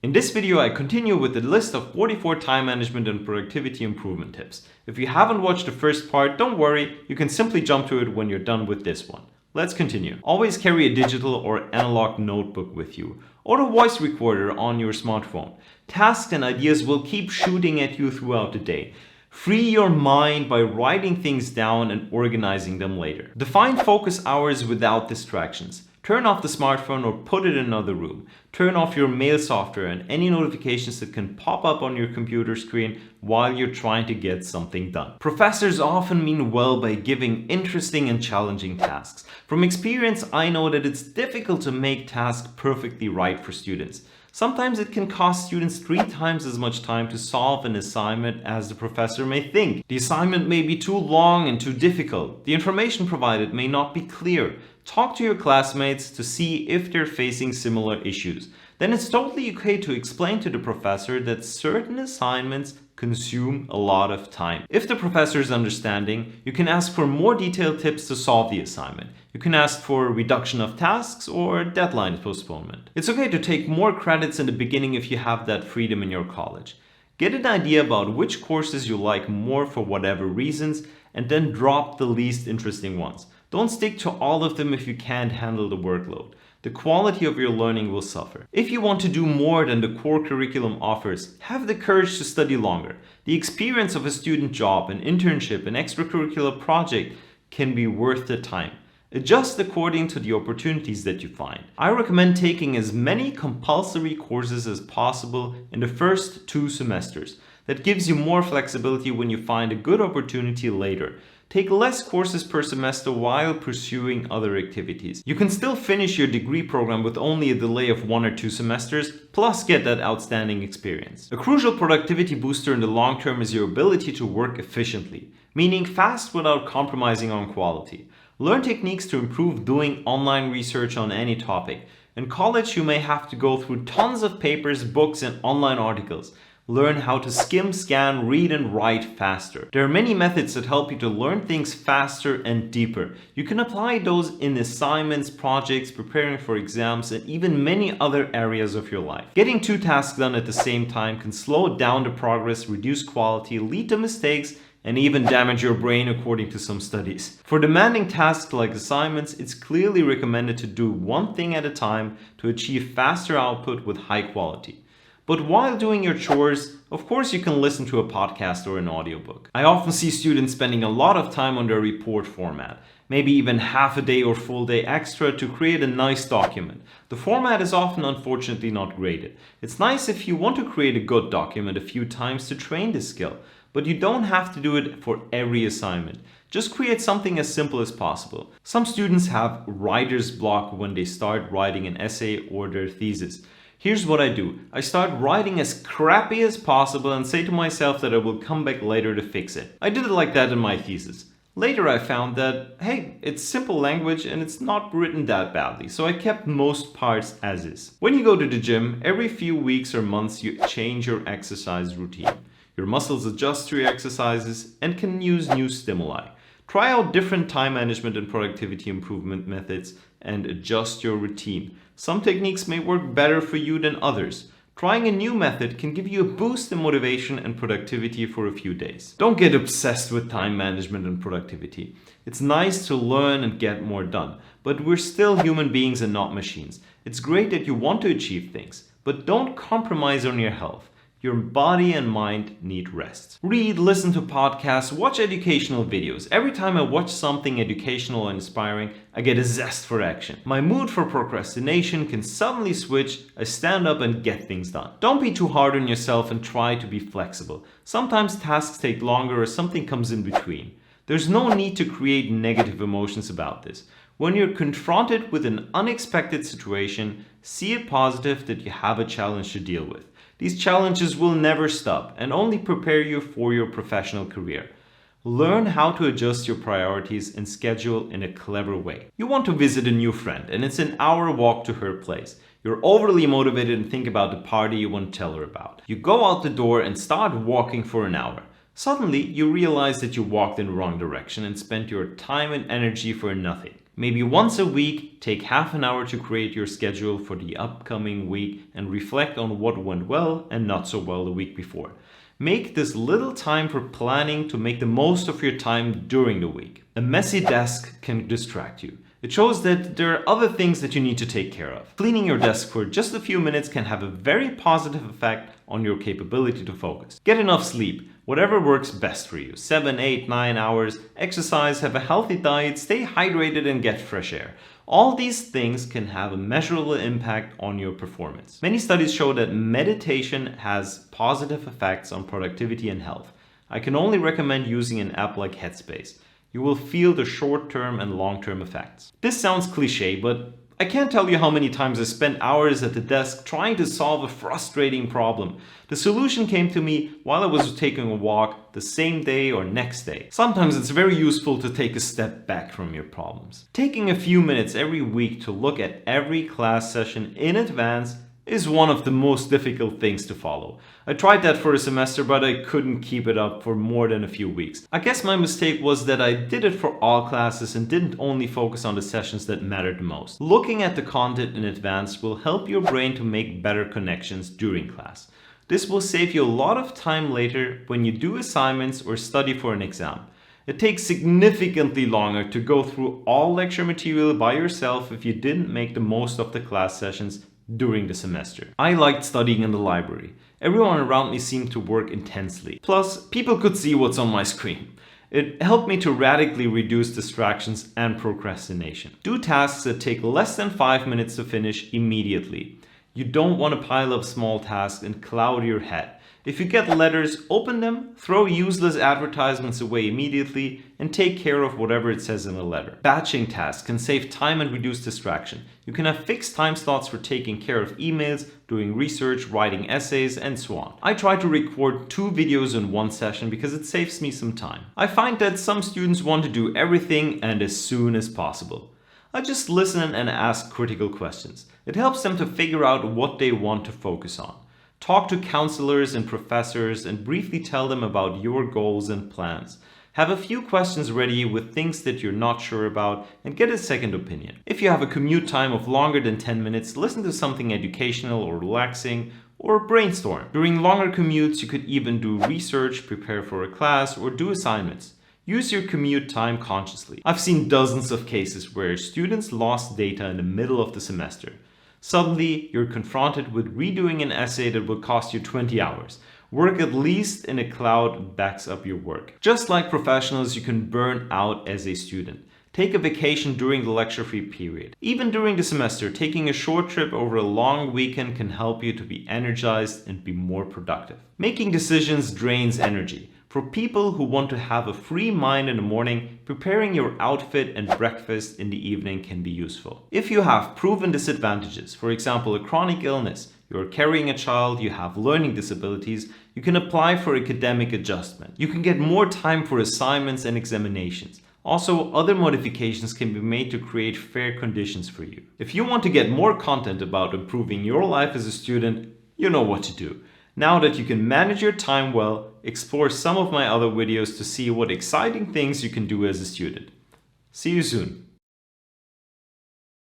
In this video, I continue with the list of 44 time management and productivity improvement tips. If you haven't watched the first part, don't worry, you can simply jump to it when you're done with this one. Let's continue. Always carry a digital or analog notebook with you, or a voice recorder on your smartphone. Tasks and ideas will keep shooting at you throughout the day. Free your mind by writing things down and organizing them later. Define focus hours without distractions. Turn off the smartphone or put it in another room. Turn off your mail software and any notifications that can pop up on your computer screen while you're trying to get something done. Professors often mean well by giving interesting and challenging tasks. From experience, I know that it's difficult to make tasks perfectly right for students. Sometimes it can cost students 3 times as much time to solve an assignment as the professor may think. The assignment may be too long and too difficult. The information provided may not be clear. Talk to your classmates to see if they're facing similar issues. Then it's totally okay to explain to the professor that certain assignments consume a lot of time. If the professor is understanding, you can ask for more detailed tips to solve the assignment. You can ask for a reduction of tasks or deadline postponement. It's okay to take more credits in the beginning if you have that freedom in your college. Get an idea about which courses you like more for whatever reasons, and then drop the least interesting ones. Don't stick to all of them if you can't handle the workload. The quality of your learning will suffer. If you want to do more than the core curriculum offers, have the courage to study longer. The experience of a student job, an internship, an extracurricular project can be worth the time. Adjust according to the opportunities that you find. I recommend taking as many compulsory courses as possible in the first 2 semesters. That gives you more flexibility when you find a good opportunity later. Take less courses per semester while pursuing other activities. You can still finish your degree program with only a delay of 1 or 2 semesters, plus get that outstanding experience. A crucial productivity booster in the long term is your ability to work efficiently, meaning fast without compromising on quality. Learn techniques to improve doing online research on any topic. In college, you may have to go through tons of papers, books, and online articles. Learn how to skim, scan, read, and write faster. There are many methods that help you to learn things faster and deeper. You can apply those in assignments, projects, preparing for exams, and even many other areas of your life. Getting 2 tasks done at the same time can slow down the progress, reduce quality, lead to mistakes, and even damage your brain according to some studies. For demanding tasks like assignments, it's clearly recommended to do one thing at a time to achieve faster output with high quality. But while doing your chores, of course you can listen to a podcast or an audiobook. I often see students spending a lot of time on their report format, maybe even half a day or full day extra to create a nice document. The format is often unfortunately not graded. It's nice if you want to create a good document a few times to train this skill, but you don't have to do it for every assignment. Just create something as simple as possible. Some students have writer's block when they start writing an essay or their thesis. Here's what I do. I start writing as crappy as possible and say to myself that I will come back later to fix it. I did it like that in my thesis. Later I found that, hey, it's simple language and it's not written that badly, so I kept most parts as is. When you go to the gym, every few weeks or months you change your exercise routine. Your muscles adjust to your exercises and can use new stimuli. Try out different time management and productivity improvement methods and adjust your routine. Some techniques may work better for you than others. Trying a new method can give you a boost in motivation and productivity for a few days. Don't get obsessed with time management and productivity. It's nice to learn and get more done, but we're still human beings and not machines. It's great that you want to achieve things, but don't compromise on your health. Your body and mind need rest. Read, listen to podcasts, watch educational videos. Every time I watch something educational and inspiring, I get a zest for action. My mood for procrastination can suddenly switch. I stand up and get things done. Don't be too hard on yourself and try to be flexible. Sometimes tasks take longer or something comes in between. There's no need to create negative emotions about this. When you're confronted with an unexpected situation, see it positive that you have a challenge to deal with. These challenges will never stop and only prepare you for your professional career. Learn how to adjust your priorities and schedule in a clever way. You want to visit a new friend and it's an hour walk to her place. You're overly motivated and think about the party you want to tell her about. You go out the door and start walking for an hour. Suddenly, you realize that you walked in the wrong direction and spent your time and energy for nothing. Maybe once a week, take half an hour to create your schedule for the upcoming week and reflect on what went well and not so well the week before. Make this little time for planning to make the most of your time during the week. A messy desk can distract you. It shows that there are other things that you need to take care of. Cleaning your desk for just a few minutes can have a very positive effect on your capability to focus. Get enough sleep, whatever works best for you. 7, 8, 9 hours, exercise, have a healthy diet, stay hydrated and get fresh air. All these things can have a measurable impact on your performance. Many studies show that meditation has positive effects on productivity and health. I can only recommend using an app like Headspace. You will feel the short-term and long-term effects. This sounds cliche, but I can't tell you how many times I spent hours at the desk trying to solve a frustrating problem. The solution came to me while I was taking a walk the same day or next day. Sometimes it's very useful to take a step back from your problems. Taking a few minutes every week to look at every class session in advance is one of the most difficult things to follow. I tried that for a semester, but I couldn't keep it up for more than a few weeks. I guess my mistake was that I did it for all classes and didn't only focus on the sessions that mattered the most. Looking at the content in advance will help your brain to make better connections during class. This will save you a lot of time later when you do assignments or study for an exam. It takes significantly longer to go through all lecture material by yourself if you didn't make the most of the class sessions during the semester. I liked studying in the library. Everyone around me seemed to work intensely. Plus, people could see what's on my screen. It helped me to radically reduce distractions and procrastination. Do tasks that take less than 5 minutes to finish immediately. You don't want to pile up small tasks and cloud your head. If you get letters, open them, throw useless advertisements away immediately, and take care of whatever it says in the letter. Batching tasks can save time and reduce distraction. You can have fixed time slots for taking care of emails, doing research, writing essays, and so on. I try to record 2 videos in one session because it saves me some time. I find that some students want to do everything and as soon as possible. I just listen and ask critical questions. It helps them to figure out what they want to focus on. Talk to counselors and professors and briefly tell them about your goals and plans. Have a few questions ready with things that you're not sure about and get a second opinion. If you have a commute time of longer than 10 minutes, listen to something educational or relaxing or brainstorm. During longer commutes, you could even do research, prepare for a class, or do assignments. Use your commute time consciously. I've seen dozens of cases where students lost data in the middle of the semester. Suddenly, you're confronted with redoing an essay that will cost you 20 hours. Work at least in a cloud backs up your work. Just like professionals, you can burn out as a student. Take a vacation during the lecture-free period. Even during the semester, taking a short trip over a long weekend can help you to be energized and be more productive. Making decisions drains energy. For people who want to have a free mind in the morning, preparing your outfit and breakfast in the evening can be useful. If you have proven disadvantages, for example, a chronic illness, you're carrying a child, you have learning disabilities, you can apply for academic adjustment. You can get more time for assignments and examinations. Also, other modifications can be made to create fair conditions for you. If you want to get more content about improving your life as a student, you know what to do. Now that you can manage your time well, explore some of my other videos to see what exciting things you can do as a student. See you soon.